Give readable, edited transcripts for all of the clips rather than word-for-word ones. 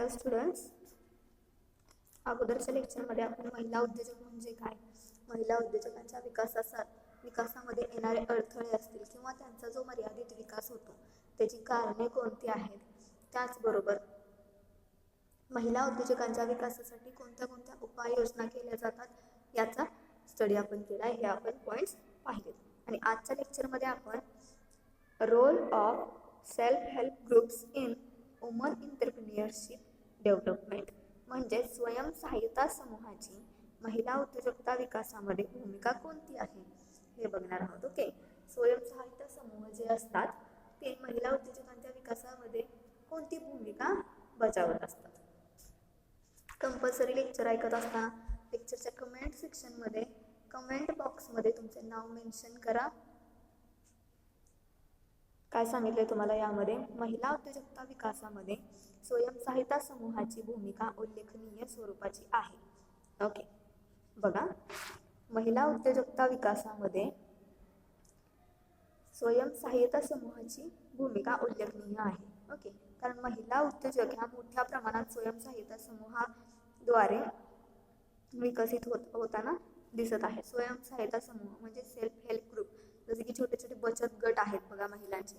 Hello students, अगोदरच्या लेक्चरमध्ये आपण महिला उद्योजक म्हणजे काय, महिला उद्योजकांच्या विकासामध्ये येणारे अडथळे असतील किंवा त्यांचा जो मर्यादित विकास होतो त्याची कारणे कोणती आहेत, त्याचबरोबर महिला उद्योजकांच्या विकासासाठी कोणत्या कोणत्या उपाययोजना केल्या जातात याचा स्टडी आपण केला आहे. हे आपण पॉईंट्स पाहिले. आणि आजच्या लेक्चरमध्ये आपण role of self help groups in woman entrepreneurship development म्हणजे स्वयंसहाय्यता समूहाची महिला उद्योजकता विकासामध्ये भूमिका कोणती आहे हे बघणार आहोत. ओके, स्वयंसहाय्यता समूह जे असतात ते महिला उद्योजकांच्या विकासामध्ये कोणती भूमिका बजावत असतात. कंपल्सरी लेक्चर ऐकत असताना लेक्चरच्या कमेंट सेक्शनमध्ये कमेंट बॉक्समध्ये तुमचे नाव मेन्शन करा. काय सांगितले तुम्हाला यामध्ये, महिला उद्योजकता विकासामध्ये स्वयंसहाय्यता समूहाची भूमिका उल्लेखनीय स्वरूपाची आहे. ओके, बघा, महिला उद्योजकता विकासामध्ये स्वयंसहाय्यता समूहाची भूमिका उल्लेखनीय आहे. ओके, कारण महिला उद्योजक ह्या मोठ्या प्रमाणात स्वयंसहाय्यता समूहाद्वारे विकसित होताना दिसत आहे. स्वयंसहाय्यता समूह म्हणजे सेल्फ हेल्प ग्रुप, जसे की छोटे छोटे बचत गट आहेत बघा महिलांचे,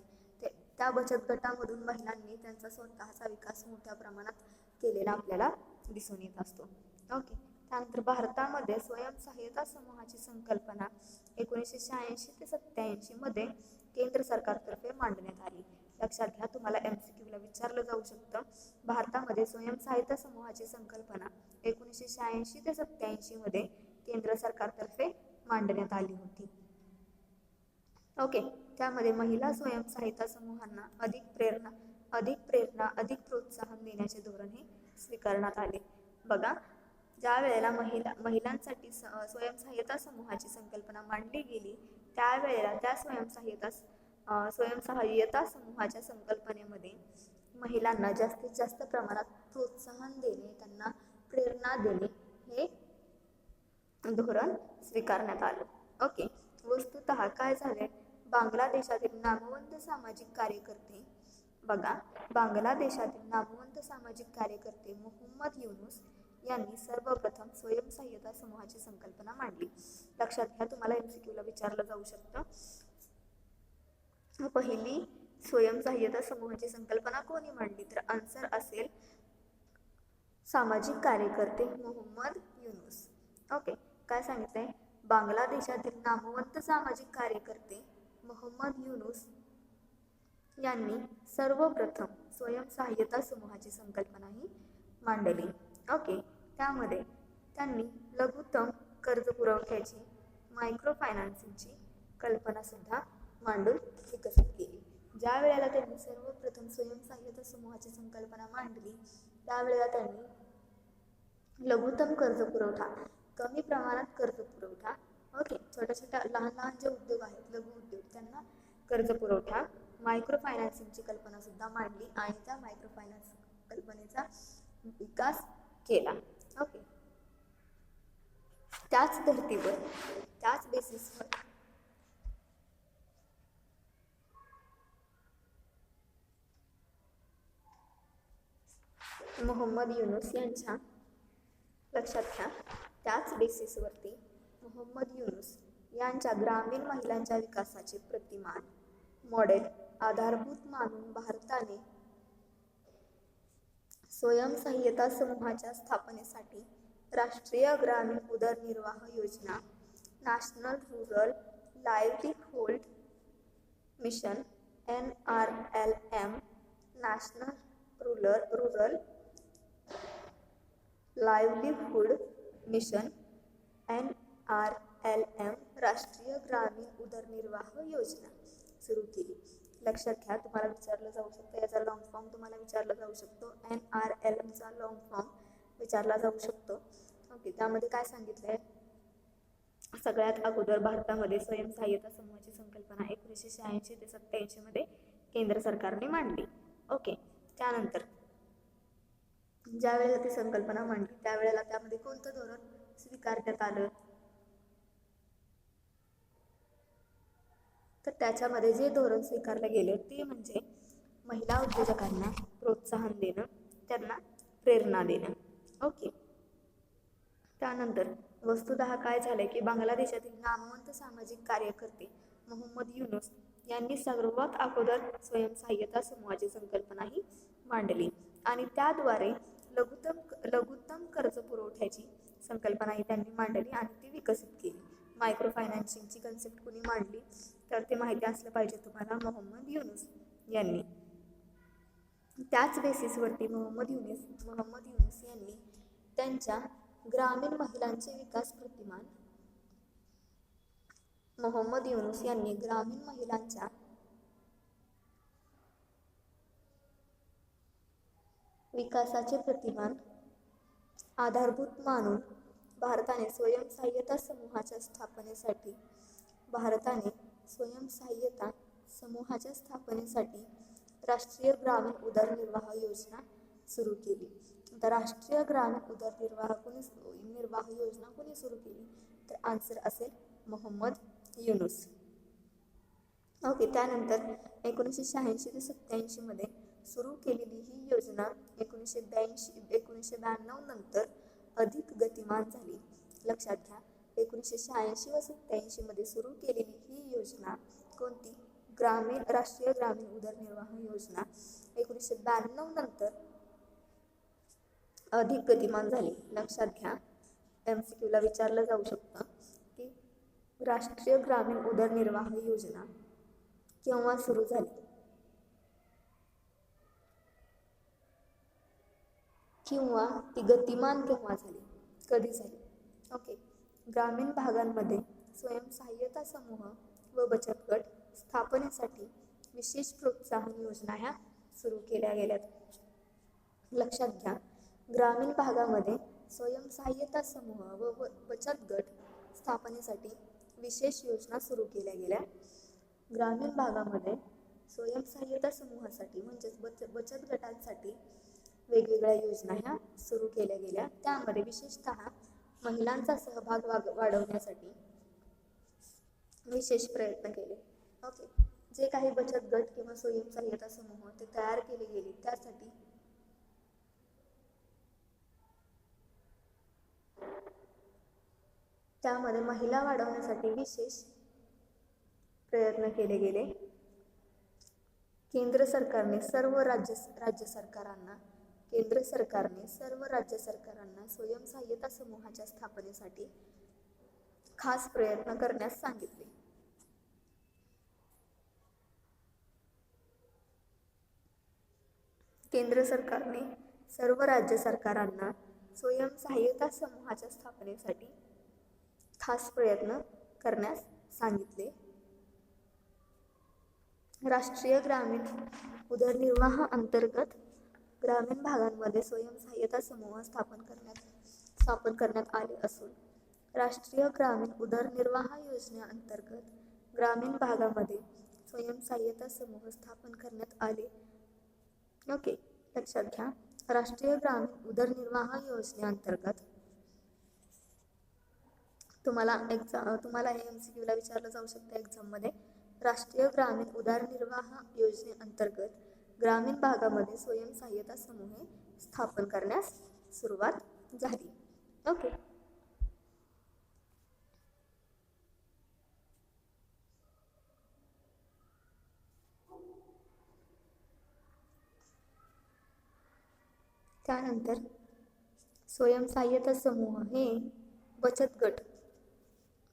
त्या बचत गटामधून महिलांनी त्यांचा स्वतःचा विकास मोठ्या प्रमाणात केलेला आपल्याला दिसून येत असतो. ओके, त्यानंतर भारतामध्ये स्वयंसहाय्यता समूहाची संकल्पना 1986 ते 87 मध्ये केंद्र सरकारतर्फे मांडण्यात आली. लक्षात घ्या, तुम्हाला MCQ ला विचारलं जाऊ शकतं. भारतामध्ये स्वयंसहाय्यता समूहाची संकल्पना 1986 ते 87 मध्ये केंद्र सरकारतर्फे मांडण्यात आली होती. ओके, त्यामध्ये महिला स्वयंसहाय्यता समूहांना अधिक प्रेरणा अधिक प्रोत्साहन देण्याचे धोरण हे स्वीकारण्यात आले. बघा, ज्या वेळेला महिलांसाठी स्वयंसहाय्यता समूहाची संकल्पना मांडली गेली त्यावेळेला त्या स्वयंसहाय्यता समूहाच्या संकल्पनेमध्ये महिलांना जास्तीत जास्त प्रमाणात प्रोत्साहन देणे, त्यांना प्रेरणा देणे हे धोरण स्वीकारण्यात आलं. ओके, वस्तुतः काय झाले, बांगलादेशातील नामवंत सामाजिक कार्यकर्ते, बघा, बांगलादेशातील नामवंत सामाजिक कार्यकर्ते मोहम्मद युनूस यांनी सर्वप्रथम स्वयंसहाय्यता समूहाची संकल्पना मांडली. लक्षात घ्या, तुम्हाला MCQ ला विचारलं जाऊ शकतं. पहिली स्वयंसहाय्यता समूहाची संकल्पना कोणी मांडली, तर आन्सर असेल सामाजिक कार्यकर्ते मोहम्मद युनूस. ओके, काय सांगितलंय, बांगलादेशातील नामवंत सामाजिक कार्यकर्ते मोहम्मद युनूस यांनी सर्वप्रथम स्वयंसहाय्यता समूहाची संकल्पना ही मांडली. ओके, त्यामध्ये त्यांनी लघुतम कर्ज पुरवठ्याची मायक्रो फायनान्सिंगची कल्पना सुद्धा मांडून विकसित केली. ज्या वेळेला त्यांनी सर्वप्रथम स्वयंसहाय्यता समूहाची संकल्पना मांडली त्यावेळेला त्यांनी लघुतम कर्ज पुरवठा, कमी प्रमाणात कर्ज पुरवठा, ओके, छोट्या लहान जे उद्योग आहेत लघु उद्योग त्यांना कर्ज पुरवठा, मायक्रो फायनान्सिंगची कल्पना सुद्धा मांडली आणि त्या मायक्रो फायनान्स कल्पनेचा विकास केला. ओके, त्याच धर्तीवर त्याच बेसिसवर मोहम्मद युनूस यांच्या, लक्षात घ्या, त्याच बेसिसवरती मोहम्मद युनूस यांच्या ग्रामीण महिलांच्या विकासाचे प्रतिमान मॉडेल आधारभूत मानून भारताने स्वयंसहाय्यता समूहाच्या स्थापनेसाठी राष्ट्रीय ग्रामीण उदरनिर्वाह योजना, national rural livelihood mission NRLM, national rural livelihood mission NRLM, राष्ट्रीय ग्रामीण उदरनिर्वाह योजना सुरू केली. लक्षात घ्या, तुम्हाला विचारलं जाऊ शकतं, याचा लॉंग फॉर्म तुम्हाला विचारला जाऊ शकतो, NRLMचा लॉंग फॉर्म विचारला जाऊ शकतो. ओके, त्यामध्ये काय सांगितलंय, सगळ्यात अगोदर भारतामध्ये स्वयंसहाय्यता समूहाची संकल्पना 1986 ते 87 मध्ये केंद्र सरकारने मांडली. ओके, त्यानंतर ज्या वेळेला ती संकल्पना मांडली त्यावेळेला त्यामध्ये कोणतं धोरण स्वीकारण्यात आलं, तर त्याच्यामध्ये जे धोरण स्वीकारलं गेलं ते म्हणजे महिला उद्योजकांना प्रोत्साहन देणं, त्यांना प्रेरणा देणं. ओके. त्यानंतर वस्तुतः काय झालंय की बांगलादेशातील नामवंत सामाजिक कार्यकर्ते मोहम्मद युनूस यांनी सर्वात अगोदर स्वयंसहाय्यता समूहाची संकल्पनाही मांडली आणि त्याद्वारे लघुतम कर्ज पुरवठ्याची संकल्पनाही त्यांनी मांडली आणि ती विकसित केली. मायक्रो फायनान्सिंगची कन्सेप्ट कुणी मांडली तर ते माहिती असलं पाहिजे तुम्हाला, मोहम्मद युनूस यांनी. त्याच बेसिसवरती मोहम्मद युनूस यांनी त्यांच्या ग्रामीण महिलांचे विकास प्रतिमान मोहम्मद युनूस यांनी ग्रामीण महिलांच्या विकासाचे प्रतिमान आधारभूत मानून भारताने स्वयंसहाय्यता समूहाच्या स्थापनेसाठी राष्ट्रीय ग्रामीण उदरनिर्वाह योजना सुरू केली. तर राष्ट्रीय ग्रामीण उदरनिर्वाह योजना कोणी सुरू केली तर आन्सर असेल मोहम्मद युनूस. ओके. त्यानंतर 1986 ते 87 मध्ये सुरू केलेली ही योजना 1992 नंतर अधिक गतिमान झाली. लक्षात घ्या, 1986 व 87 मध्ये सुरू केलेली ही योजना कोणती? राष्ट्रीय ग्रामीण उदरनिर्वाह योजना 1992 नंतर अधिक गतिमान झाली. लक्षात घ्या, MCQ ला विचारलं जाऊ शकतं की राष्ट्रीय ग्रामीण उदरनिर्वाह योजना केव्हा सुरू झाली किंवा ती गतिमान केव्हा झाली, कधी झाली. ओके. ग्रामीण भागांमध्ये स्वयंसहाय्यता समूह व बचत गट स्थापनेसाठी विशेष प्रोत्साहन योजना ह्या सुरू केल्या गेल्यात. लक्षात घ्या, ग्रामीण भागामध्ये स्वयंसहाय्यता समूह व बचत गट स्थापनेसाठी विशेष योजना सुरू केल्या गेल्या. ग्रामीण भागामध्ये स्वयंसहाय्यता समूहासाठी म्हणजेच बचत गटांसाठी वेगवेगळ्या योजना ह्या सुरू केल्या गेल्या. त्यामध्ये विशेषतः महिलांचा सहभाग वाढवण्यासाठी विशेष प्रयत्न केले. ओके. जे काही बचत गट किंवा स्वयंसहाय्यता समूह ते तयार केले गेले त्यासाठी त्यामध्ये महिला वाढवण्यासाठी विशेष प्रयत्न केले गेले. केंद्र सरकारने सर्व राज्य सरकारांना स्वयंसहाय्यता समूहाच्या स्थापनेसाठी खास प्रयत्न करण्यास सांगितले. केंद्र सरकारने सर्व राज्य सरकारांना स्वयंसहाय्यता समूहाच्या स्थापनेसाठी खास प्रयत्न करण्यास सांगितले. राष्ट्रीय ग्रामीण उदरनिर्वाह अंतर्गत ग्रामीण भागांमध्ये स्वयंसहाय्यता समूह स्थापन करण्यात आले असून राष्ट्रीय ग्रामीण उदरनिर्वाह योजनेअंतर्गत ग्रामीण भागामध्ये स्वयंसहाय्यता समूह स्थापन करण्यात आले. ओके. लक्षात घ्या, राष्ट्रीय ग्रामीण उदरनिर्वाह योजनेअंतर्गत तुम्हाला हे MCQ ला विचारलं जाऊ शकतं एक्झाममध्ये. राष्ट्रीय ग्रामीण उदरनिर्वाह योजनेअंतर्गत ग्रामीण भागामध्ये स्वयंसहाय्यता समूह स्थापन करण्यास सुरुवात झाली. ओके. त्यानंतर स्वयंसहाय्यता समूह हे बचत गट,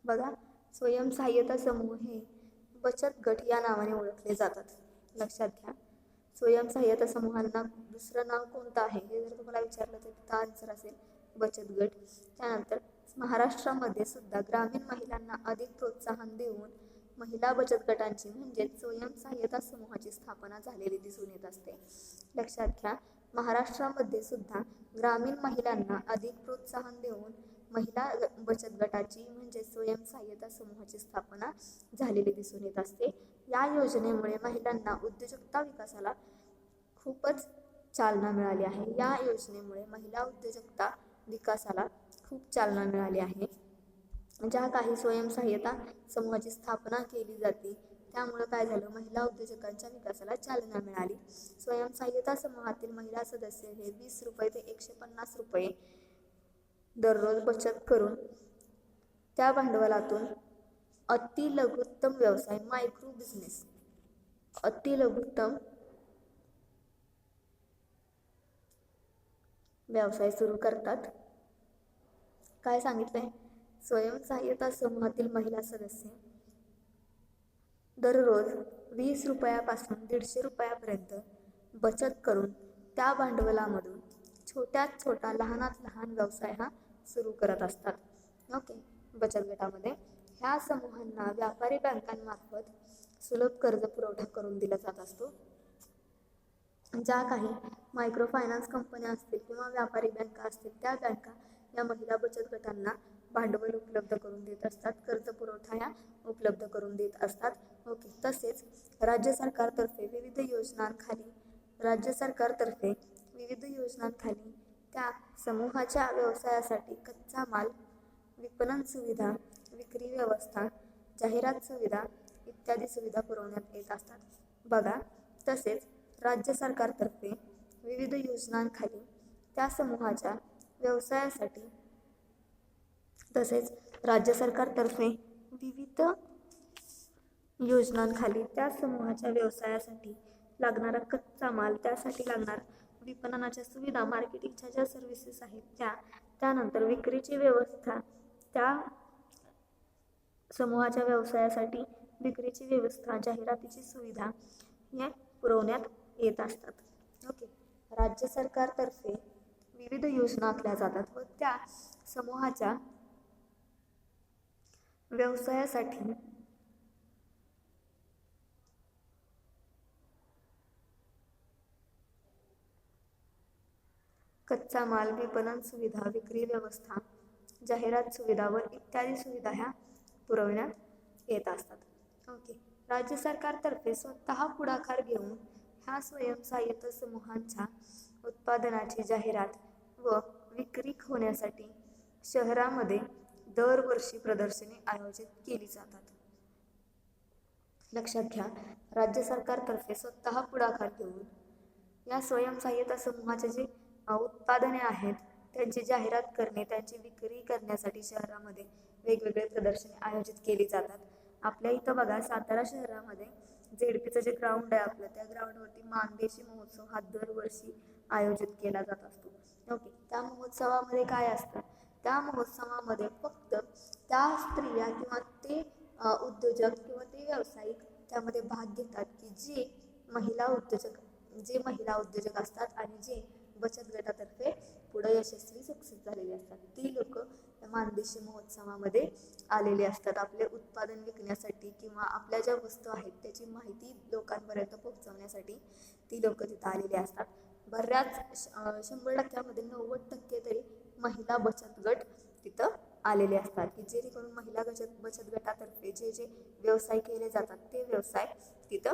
बघा, स्वयंसहाय्यता समूह हे बचत गट या नावाने ओळखले जातात. लक्षात घ्या, स्वयंसहाय्यता समूहांना दुसरं नाव कोणतं आहे हे जर तुम्हाला विचारलं तर त्याचा आन्सर असेल बचत गट. त्यानंतर महाराष्ट्रामध्ये सुद्धा ग्रामीण महिलांना अधिक प्रोत्साहन देऊन महिला बचत गटांची म्हणजेच स्वयंसहाय्यता समूहाची स्थापना झालेली दिसून येत असते. लक्षात घ्या, महाराष्ट्रामध्ये सुद्धा ग्रामीण महिलांना अधिक प्रोत्साहन देऊन महिला बचत गटाची म्हणजे स्वयंसहाय्यता समूहाची स्थापना झालेली दिसून येत असते. या योजनेमुळे महिलांना उद्योजकता विकासाला खूपच चालना मिळाली आहे. या योजनेमुळे महिला उद्योजकता विकासाला खूप चालना मिळाली आहे. ज्या काही स्वयंसहाय्यता समूहाची स्थापना केली जाते त्यामुळे काय झालं, महिला उद्योजकांच्या विकासाला चालना मिळाली. स्वयंसहाय्यता समूहातील महिला सदस्य हे 20 रुपये ते 150 रुपये दररोज बचत करून त्या भांडवलातून अतिलघुत्तम व्यवसाय मायक्रो बिझनेस अतिलघुत्तम व्यवसाय सुरू करतात. काय सांगितलंय, स्वयंसहाय्यता समूहातील महिला सदस्य दररोज 20 रुपयापासून 150 रुपयापर्यंत बचत करून त्या भांडवलामधून छोट्यात छोटा लहानात लहान व्यवसाय हा सुरू करत असतात. ओके, बचत गटामध्ये ह्या समूहांना व्यापारी बँकांमार्फत सुलभ कर्ज पुरवठा करून दिला जात असतो. ज्या काही मायक्रो फायनान्स कंपन्या असतील किंवा व्यापारी बँका असतील, त्या बँका या महिला बचत गटांना भांडवल उपलब्ध करून देत असतात, कर्ज पुरवठा या उपलब्ध करून देत असतात. ओके, तसेच राज्य सरकारतर्फे विविध योजनांखाली त्या समूहाच्या व्यवसायासाठी कच्चा माल, विपणन सुविधा, विक्री व्यवस्था, जाहिरात सुविधा इत्यादी सुविधा पुरवण्यात येत असतात. बघा, तसेच राज्य सरकारतर्फे विविध योजनांखाली त्या समूहाच्या व्यवसायासाठी लागणारा कच्चा माल, त्यासाठी लागणारा विपणनाच्या सुविधा, मार्केटिंगच्या ज्या सर्व्हिसेस आहेत त्यानंतर विक्रीची व्यवस्था, त्या समूहाच्या व्यवसायासाठी विक्रीची व्यवस्था, जाहिरातीची सुविधा हे पुरवण्यात येत असतात. ओके, राज्य सरकारतर्फे विविध योजना आखल्या जातात व त्या समूहाच्या व्यवसायासाठी कच्चा माल, विपणन सुविधा, विक्री व्यवस्था, जाहिरात सुविधा व इत्यादी सुविधा ह्या पुरवण्यात येत असतात. ओके, राज्य सरकारतर्फे स्वतः पुढाकार घेऊन ह्या स्वयंसहाय्यता समूहांच्या उत्पादनाची जाहिरात व विक्री होण्यासाठी शहरामध्ये दरवर्षी प्रदर्शने आयोजित केली जातात. लक्षात घ्या, राज्य सरकारतर्फे स्वतः पुढाकार घेऊन या स्वयंसहाय्यता समूहाचे जे उत्पादने आहेत त्यांची जाहिरात करणे, त्यांची विक्री करण्यासाठी शहरामध्ये वेगवेगळे प्रदर्शने आयोजित केली जातात. आपल्या इथं बघा, सातारा शहरामध्ये जेडपीचं जे ग्राउंड आहे आपलं, त्या ग्राउंडवरती मानदेशी महोत्सव हा दरवर्षी आयोजित केला जात असतो. ओके, त्या महोत्सवामध्ये काय असतं, त्या महोत्सवामध्ये फक्त त्या स्त्रिया किंवा ते उद्योजक किंवा ते व्यावसायिक त्यामध्ये भाग घेतात की जे महिला उद्योजक असतात आणि जे बचत गटातर्फे पुढे यशस्वी सक्सेस झालेले असतात. ती लोक मानदेशी महोत्सवामध्ये आलेले असतात आपले उत्पादन विकण्यासाठी किंवा आपल्या ज्या वस्तू आहेत त्याची माहिती लोकांपर्यंत पोहोचवण्यासाठी ती लोक तिथं आलेली असतात. बऱ्याच 100%मध्ये 90% तरी महिला बचत गट तिथं आलेले असतात की जेणेकरून महिला बचत गटातर्फे जे व्यवसाय केले जातात ते व्यवसाय तिथं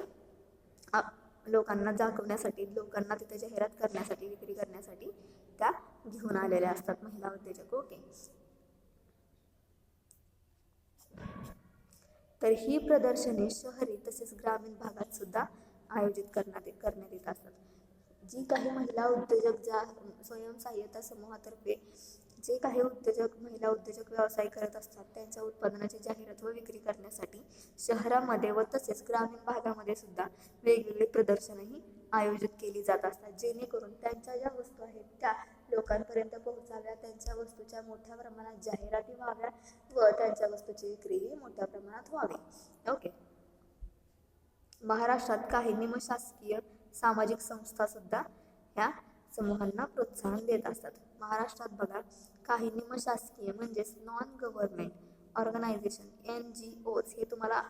लोकांना दाखवण्यासाठी, लोकांना तिथे जाहिरात करण्यासाठी, विक्री करण्यासाठी त्या घेऊन आलेल्या असतात महिला उद्योजक. ओके, तर ही प्रदर्शने शहरी तसेच ग्रामीण भागात सुद्धा आयोजित करण्यात येत असतात. जी काही महिला उद्योजक ज्या स्वयंसहाय्यता समूहातर्फे जे काही महिला उद्योजक व्यवसाय करत असतात त्यांच्या उत्पादनाची जाहिरात व विक्री करण्यासाठी शहरामध्ये व तसेच ग्रामीण भागामध्ये सुद्धा वेगवेगळी प्रदर्शनही आयोजित केली जात असतात, जेणेकरून त्यांच्या ज्या वस्तू आहेत त्या लोकांपर्यंत पोहोचाव्या, त्यांच्या वस्तूच्या मोठ्या प्रमाणात जाहिराती व्हाव्या व त्यांच्या वस्तूची विक्रीही मोठ्या प्रमाणात व्हावी. ओके, महाराष्ट्रात काही निमशासकीय सामाजिक संस्था सुद्धा ह्या समूहांना प्रोत्साहन देत असतात. महाराष्ट्रात बघा, काही निमशासकीय म्हणजेच नॉन गव्हर्नमेंट ऑर्गनायझेशन NGOs, हे तुम्हाला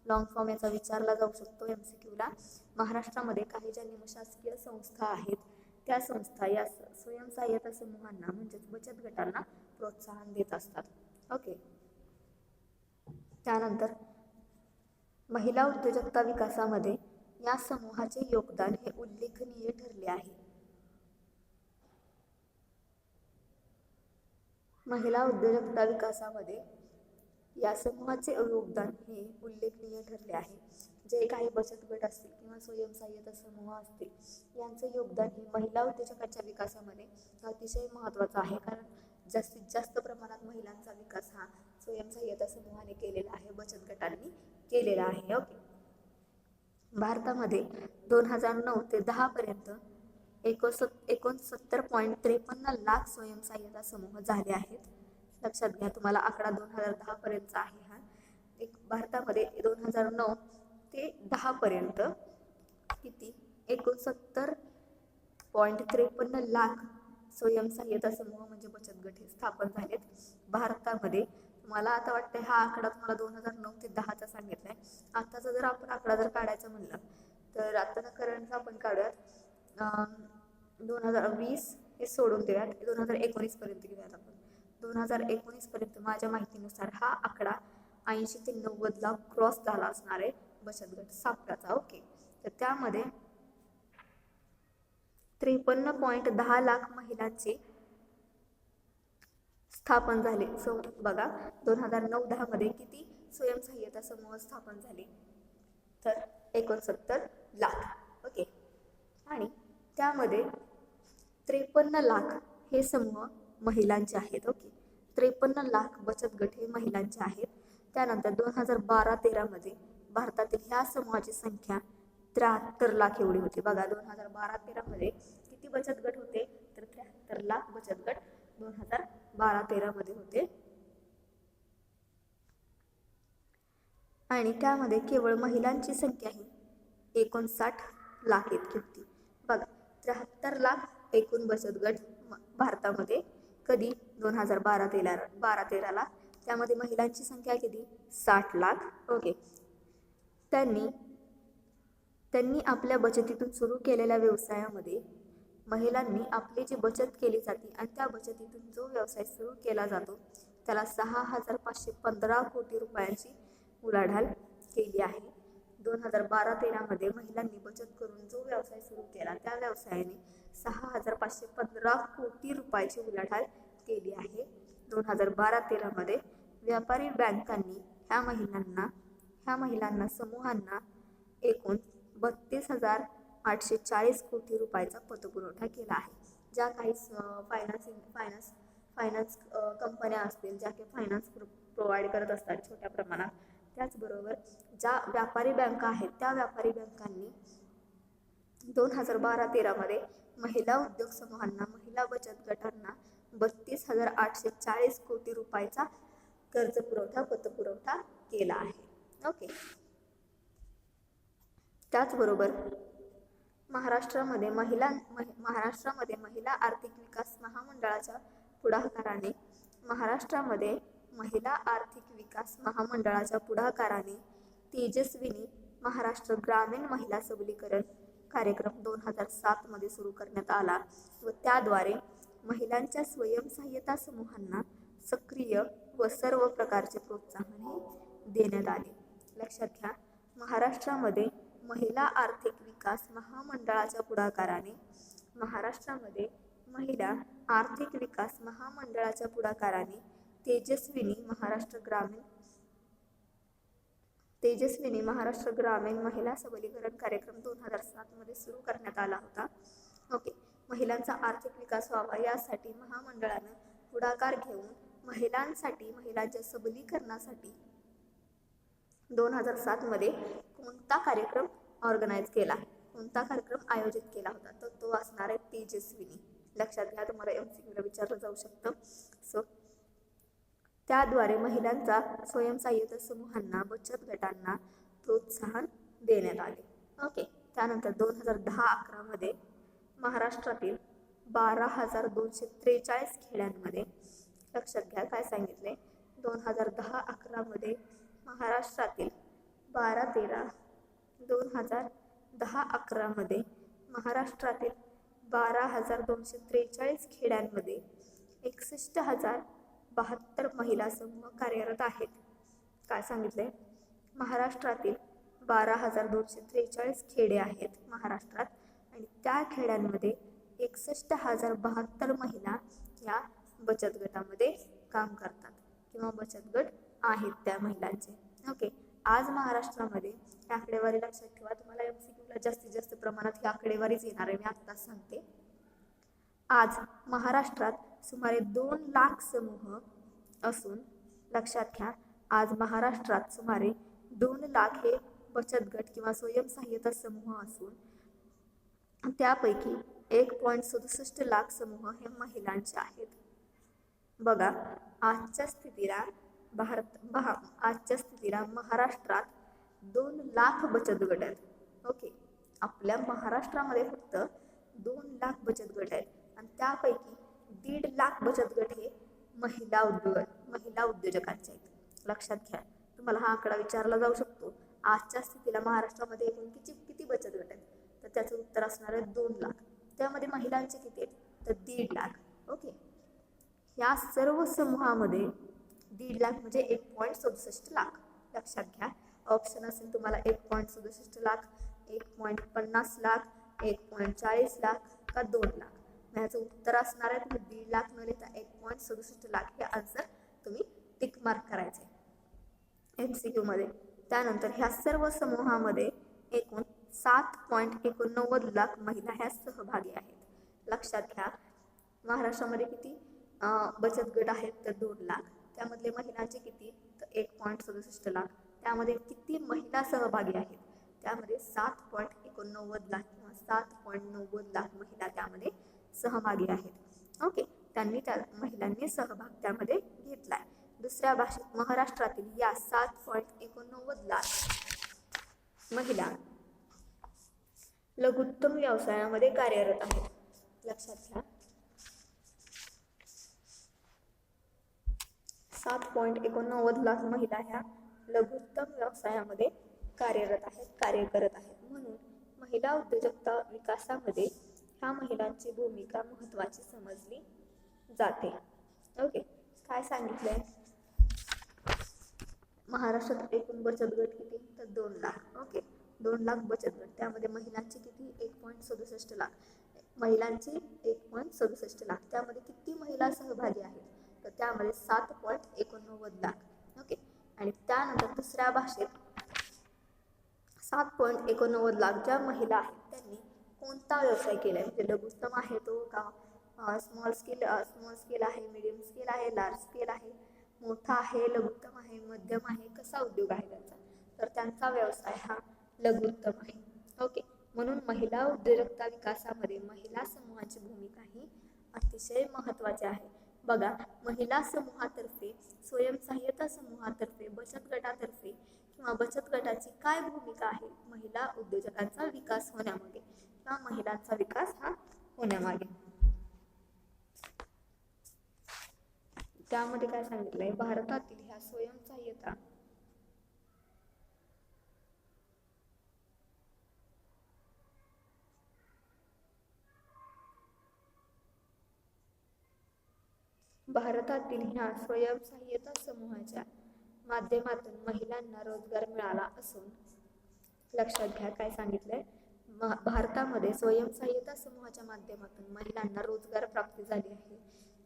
लॉंग फॉर्म याचा विचारला जाऊ शकतो MCQला. महाराष्ट्रामध्ये काही ज्या निमशासकीय संस्था आहेत त्या संस्था या स्वयंसहाय्यता समूहांना म्हणजेच बचत गटांना प्रोत्साहन देत असतात. ओके, त्यानंतर महिला उद्योजकता विकासामध्ये या समूहाचे योगदान हे उल्लेखनीय ठरले आहे. महिला उद्योजकता विकासामध्ये या समूहाचे योगदान हे उल्लेखनीय ठरले आहे. जे काही बचत गट असतील किंवा स्वयंसहाय्यता समूह असतील यांचं योगदान हे महिला उद्योजकांच्या विकासामध्ये अतिशय महत्त्वाचं आहे. कारण जास्तीत जास्त प्रमाणात महिलांचा विकास हा स्वयंसहाय्यता समूहाने केलेला आहे, बचत गटांनी केलेला आहे. ओके. भारतामध्ये 2009 ते 10 पर्यंत 69.53 लाख स्वयंसहाय्यता समूह झाले आहेत. लक्षात घ्या, तुम्हाला आकडा 2010 पर्यंतचा आहे हा. भारतामध्ये 2009 ते 10 पर्यंत किती 69.53 लाख स्वयंसहाय्यता समूह म्हणजे बचत गट हे स्थापन झालेत भारतामध्ये. मला आता वाटतं हा आकडा तुम्हाला 2009 ते 10चा सांगितलाय. आताचा जर आपण आकडा जर काढायचा म्हणलं तर आताचा करंटचा आपण काढूयात. 2020 हे सोडून देऊयात, 2019 पर्यंत घेऊयात आपण. 2019 पर्यंत माझ्या माहितीनुसार हा आकडा 80 ते 90 लाख क्रॉस झाला असणार आहे बचत गट सापडाचा. ओके. तर त्यामध्ये 53.10 लाख महिलांचे स्थापन झाले. बघा 2009-10 मध्ये किती स्वयंसहाय्यता समूह स्थापन झाले तर 69 लाख. ओके. आणि त्यामध्ये 53 लाख हे समूह महिलांचे आहेत. ओके. 53 लाख बचत गट हे महिलांचे आहेत. त्यानंतर 2012-13 मध्ये भारतातील ह्या समूहाची संख्या 73 लाख एवढी होती. बघा 2012-13 मध्ये किती बचत गट होते तर 73 लाख बचत गट 2012-13 मध्ये होते. आणि त्यामध्ये केवळ महिलांची संख्या ही 59 लाख इतकी होती. बघा 73 लाख एकूण बचत गट भारतामध्ये कधी 2012-13 ला. त्यामध्ये महिलांची संख्या किती 60 लाख. ओके. त्यांनी आपल्या बचतीतून सुरू केलेल्या व्यवसायामध्ये महिलांनी आपली जी बचत केली जाते आणि त्या बचतीतून जो व्यवसाय सुरू केला जातो त्याला 6,515 कोटी रुपयांची उलाढाल केली आहे. 2012-13 मध्ये महिलांनी बचत करून जो व्यवसाय सुरू केला त्या व्यवसायाने 6,515 कोटी रुपयाची उलाढाल केली आहे. 2012-13 मध्ये व्यापारी बँकांनी ह्या महिलांना समूहांना एकूण 32,840 कोटी रुपयाचा पतपुरवठा केला आहे. ज्या काही फायनान्स कंपन्या असतील ज्या काही फायनान्स प्रोव्हाइड करत असतात छोट्या प्रमाणात, त्याचबरोबर ज्या व्यापारी बँका आहेत त्या व्यापारी बँकांनी 2012-13 मध्ये महिला उद्योग समूहांना, महिला बचत गटांना 32,840 कोटी रुपयाचा कर्ज पुरवठा पतपुरवठा केला आहे. ओके. त्याचबरोबर महाराष्ट्रामध्ये महिला आर्थिक विकास महामंडळाच्या पुढाकाराने तेजस्विनी महाराष्ट्र ग्रामीण महिला सबलीकरण कार्यक्रम 2007 मध्ये सुरू करण्यात आला व त्याद्वारे महिलांच्या स्वयंसहाय्यता समूहांना सक्रिय व सर्व प्रकारचे प्रोत्साहन देण्यात आले. लक्षात घ्या, महाराष्ट्रामध्ये महिला आर्थिक विकास महामंडळाच्या पुढाकाराने तेजस्विनी महाराष्ट्र ग्रामीण महिला सबलीकरण कार्यक्रम 2007 मध्ये सुरू करण्यात आला होता. ओके. महिलांचा आर्थिक विकास व्हावा यासाठी महामंडळानं पुढाकार घेऊन महिलांच्या सबलीकरणासाठी 2007 मध्ये कोणता कार्यक्रम आयोजित केला होता तर तो असणार आहे तेजस्विनी. लक्षात घ्या, तुम्हाला MCQ विचारलं जाऊ शकतं. त्याद्वारे महिलांचा स्वयंसहाय्यता समूहांना, बचत गटांना प्रोत्साहन देण्यात आले. ओके. त्यानंतर 2010-11 मध्ये महाराष्ट्रातील 12,243 खेड्यांमध्ये, लक्षात घ्या काय सांगितले, 2010-11 मध्ये महाराष्ट्रातील 2010-11 मध्ये महाराष्ट्रातील 12,243 खेड्यांमध्ये 61,072 महिला समूह कार्यरत आहेत. काय सांगितले, महाराष्ट्रातील 12,243 खेडे आहेत महाराष्ट्रात आणि त्या खेड्यांमध्ये 61,072 महिला या बचत गटामध्ये काम करतात किंवा बचत गट आहेत त्या महिलांचे. ओके, आज महाराष्ट्रामध्ये ही आकडेवारी लक्षात ठेवा. तुम्हाला MCQ जास्तीत जास्त प्रमाणात ही आकडेवारीच येणार आहे, मी आत्ताच सांगते. आज महाराष्ट्रात सुमारे 2 लाख समूह असून, लक्षात घ्या, आज महाराष्ट्रात सुमारे 2 लाख हे बचत गट किंवा स्वयंसहाय्यता समूह असून त्यापैकी 1.67 लाख समूह हे महिलांचे आहेत. बघा, आजच्या स्थितीला महाराष्ट्रात 2 लाख बचत गट आहेत. ओके, आपल्या महाराष्ट्रामध्ये फक्त 2 लाख बचत गट आहेत आणि त्यापैकी 1.5 लाख बचत गट हे महिला उद्योजकांचे आहेत. लक्षात घ्या, तुम्हाला हा आकडा विचारला जाऊ शकतो. आजच्या स्थितीला महाराष्ट्रामध्ये एकूण किती बचत गट आहेत, तर त्याचं उत्तर असणार आहे 2 लाख. त्यामध्ये महिलांचे किती आहेत, तर 1.5 लाख. ओके, या सर्व समूहामध्ये 1.5 लाख म्हणजे 1.67 लाख. लक्षात घ्या, ऑप्शन असेल तुम्हाला 1.67 लाख, 1.50 लाख, 1.40 लाख का 2 लाख. याचं उत्तर असणार आहे, तुम्ही 1.5 लाख न लिहिता 1.67 लाख हे आन्सर तुम्ही टिक मार्क करायचे MCQ मध्ये. त्यानंतर ह्या सर्व समूहामध्ये एकूण 7.89 लाख महिला ह्या सहभागी आहेत. लक्षात घ्या, महाराष्ट्रामध्ये किती बचत गट आहेत, तर 2 लाख. त्यामधले महिलांचे किती, तर 1.67 लाख. त्यामध्ये किती महिला सहभागी आहेत, त्यामध्ये 7.89 लाख किंवा 7.90 लाख महिला त्यामध्ये सहभागी आहेत. ओके, त्या महिलांनी सहभाग त्यामध्ये घेतलाय. दुसऱ्या भाषेत महाराष्ट्रातील या 7.89 लाख महिला लघुत्तम व्यवसायामध्ये कार्यरत आहेत. लक्षात घ्या, 7.89 लाख महिला ह्या लघुत्तम व्यवसायामध्ये कार्यरत आहेत, कार्य करत आहेत. म्हणून महिला उद्योजकता विकासामध्ये ह्या महिलांची भूमिका महत्त्वाची समजली जाते. ओके, काय सांगितलंय, महाराष्ट्रात एकूण बचत गट किती, तर 2 लाख. ओके, 2 लाख बचत गट, त्यामध्ये महिलांचे किती, 1.67 लाख. महिलांचे 1.67 लाख. त्यामध्ये किती महिला सहभागी आहेत, तर त्यामध्ये 7.89 लाख. ओके, आणि त्यानंतर दुसऱ्या भाषेत 7.89 लाख ज्या महिला आहेत त्यांनी कोणता व्यवसाय केलाय, म्हणजे लघुत्तम आहे तो का, स्मॉल स्केल आहे, मीडियम स्केल आहे, लार्ज स्केल आहे, मोठा आहे, लघुत्तम आहे, मध्यम आहे, कसा उद्योग आहे त्यांचा, तर त्यांचा व्यवसाय हा लघुत्तम आहे. ओके, म्हणून महिला उद्योजकता विकासामध्ये महिला समूहाची भूमिका ही अतिशय महत्त्वाची आहे. बघा, महिला समूहातर्फे, स्वयंसहाय्यता समूहातर्फे, बचत गटातर्फे किंवा बचत गटाची काय भूमिका आहे महिला उद्योजकांचा विकास होण्यामागे किंवा महिलांचा विकास हा होण्यामागे. त्यामध्ये काय सांगितलंय, भारतातील ह्या स्वयंसहाय्यता स्वयंसहाय्यता समूहाच्या माध्यमातून महिलांना रोजगार मिळाला असून, लक्षात घ्या काय सांगितलंय, भारतामध्ये स्वयंसहाय्यता समूहाच्या माध्यमातून महिलांना रोजगार प्राप्ती झाली आहे.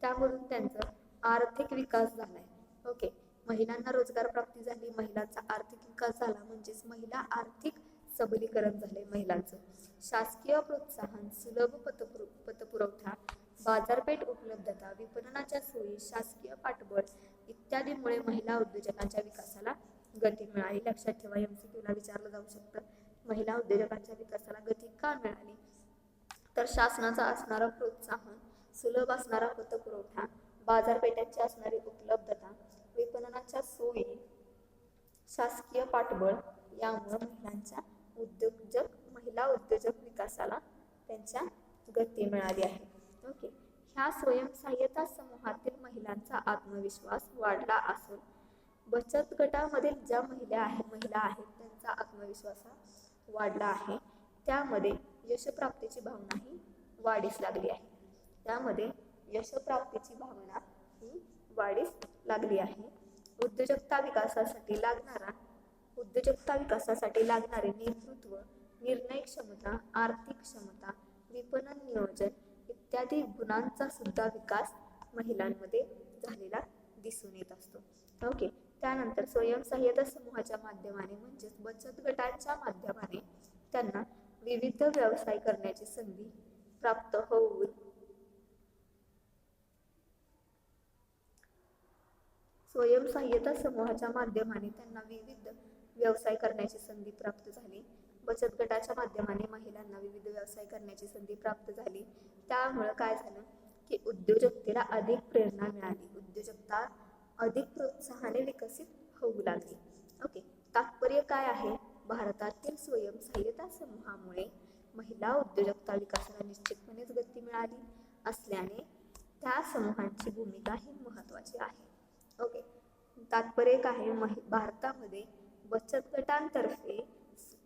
त्यामधून त्यांचा आर्थिक विकास झालाय. ओके, महिलांना रोजगार प्राप्ती झाली, महिलांचा आर्थिक विकास झाला, म्हणजेच महिला आर्थिक सबलीकरण झाले महिलांचं. शासकीय प्रोत्साहन, सुलभ पतपुरवठा, बाजारपेठ उपलब्धता, विपणनाच्या सोयी, शासकीय पाठबळ इत्यादीमुळे महिला उद्योजकांच्या विकासाला गती मिळाली. लक्षात ठेवा, MCQ ला विचारलं जाऊ शकतं, महिला उद्योजकांच्या विकासाला गती का मिळाली, तर शासनाचा असणारा प्रोत्साहन, सुलभ असणारा पतपुरवठा, बाजारपेठांची असणारी उपलब्धता, विपणनाच्या सोयी, शासकीय पाठबळ यामुळे महिला उद्योजक विकासाला त्यांच्या गती मिळाली आहे. ओके, ह्या स्वयंसहाय्यता समूहातील महिलांचा आत्मविश्वास वाढला असून बचत गटामधील ज्या महिला आहेत त्यांचा आत्मविश्वास वाढला आहे. त्यामध्ये यशप्राप्तीची भावनाही वाढीस लागली आहे. उद्योजकता विकासासाठी लागणारे नेतृत्व, निर्णय क्षमता, आर्थिक क्षमता, विपणन नियोजन इत्यादी गुणांचा सुद्धा विकास महिलांमध्ये झालेला दिसून येत असतो. ओके, त्यानंतर स्वयंसहाय्यता समूहाच्या माध्यमाने म्हणजेच बचत गटांच्या माध्यमाने त्यांना विविध व्यवसाय करण्याची संधी प्राप्त होऊन स्वयंसहाय्यता समूहाच्या माध्यमाने त्यांना विविध व्यवसाय करण्याची संधी प्राप्त झाली. बचत गटाच्या माध्यमाने महिलांना विविध व्यवसाय करण्याची संधी प्राप्त झाली. त्यामुळे काय झालं की उद्योजकतेला अधिक प्रेरणा मिळाली, उद्योजकता अधिक प्रोत्साहाने विकसित होऊ लागली. ओके, तात्पर्य काय आहे? भारतातील स्वयंसहाय्यता समूहामुळे महिला उद्योजकता विकासाला निश्चितपणेच गती मिळाली असल्याने त्या समूहांची भूमिका ही महत्त्वाची आहे. ओके, तात्पर्य काय आहे? भारतामध्ये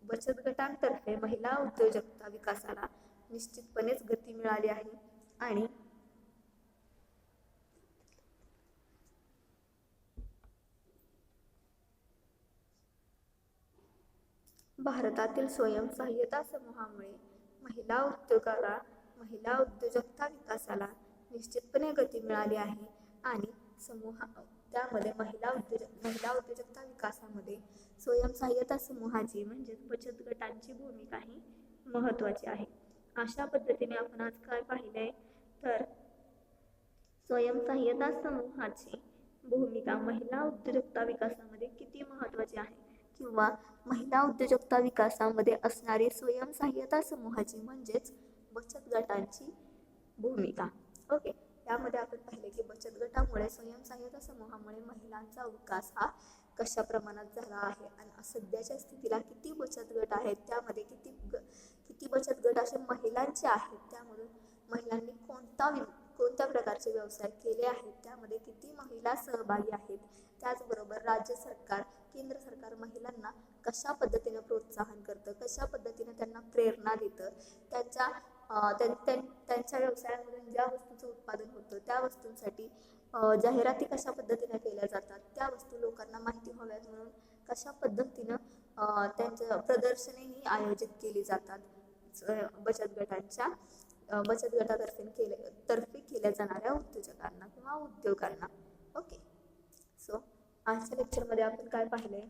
बचत गटांतर्फे महिला उद्योजकता विकासाला निश्चितपणेच गती मिळाली आहे आणि भारतातील स्वयंसहाय्यता समूहामुळे महिला उद्योजकता विकासाला निश्चितपणे गती मिळाली आहे आणि त्यामध्ये महिला उद्योजकता विकासामध्ये स्वयंसहाय्यता समूहाची म्हणजेच बचत गटांची भूमिका ही महत्त्वाची आहे. अशा पद्धतीने आपण आज काय पाहिलंय तर स्वयंसहाय्यता समूहाची भूमिका महिला उद्योजकता विकासामध्ये किती महत्त्वाची आहे किंवा महिला उद्योजकता विकासामध्ये असणारी स्वयंसहाय्यता समूहाची म्हणजेच बचत गटांची भूमिका. ओके, यामध्ये आपण पाहिले की बचत गटामुळे स्वयंसहाय्यता समूहामुळे महिलांचा विकास हा कशा प्रमाणात झाला आहे आणि सध्याच्या स्थितीला किती बचत गट आहेत, त्यामध्ये किती बचत गट असे महिलांचे आहेत, त्यामधून महिलांनी कोणत्या प्रकारचे व्यवसाय केले आहेत, त्यामध्ये किती महिला सहभागी आहेत, त्याचबरोबर राज्य सरकार केंद्र सरकार महिलांना कशा पद्धतीने प्रोत्साहन करतं, कशा पद्धतीने त्यांना प्रेरणा देतं, त्यांच्या व्यवसायामधून ज्या वस्तूंचं उत्पादन होतं त्या वस्तूंसाठी जाहिराती कशा पद्धतीने केल्या जातात, त्या वस्तू लोकांना माहिती व्हाव्यात म्हणून कशा पद्धतीनं त्यांचं प्रदर्शनेही आयोजित केली जातात बचत गटातर्फे केल्या जाणाऱ्या उद्योजकांना किंवा उद्योगांना. ओके, सो आजच्या लेक्चरमध्ये आपण काय पाहिले?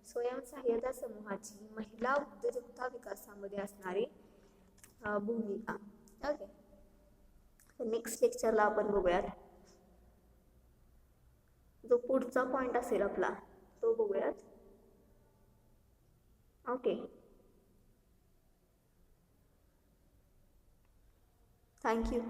स्वयंसहाय्यता समूहाची महिला उद्योजकता विकासामध्ये असणारी भूमिका. ओके, नेक्स्ट लेक्चरला आपण बघूयात जो पुढचा पॉइंट असेल आपला तो बघूयात. Okay, thank you.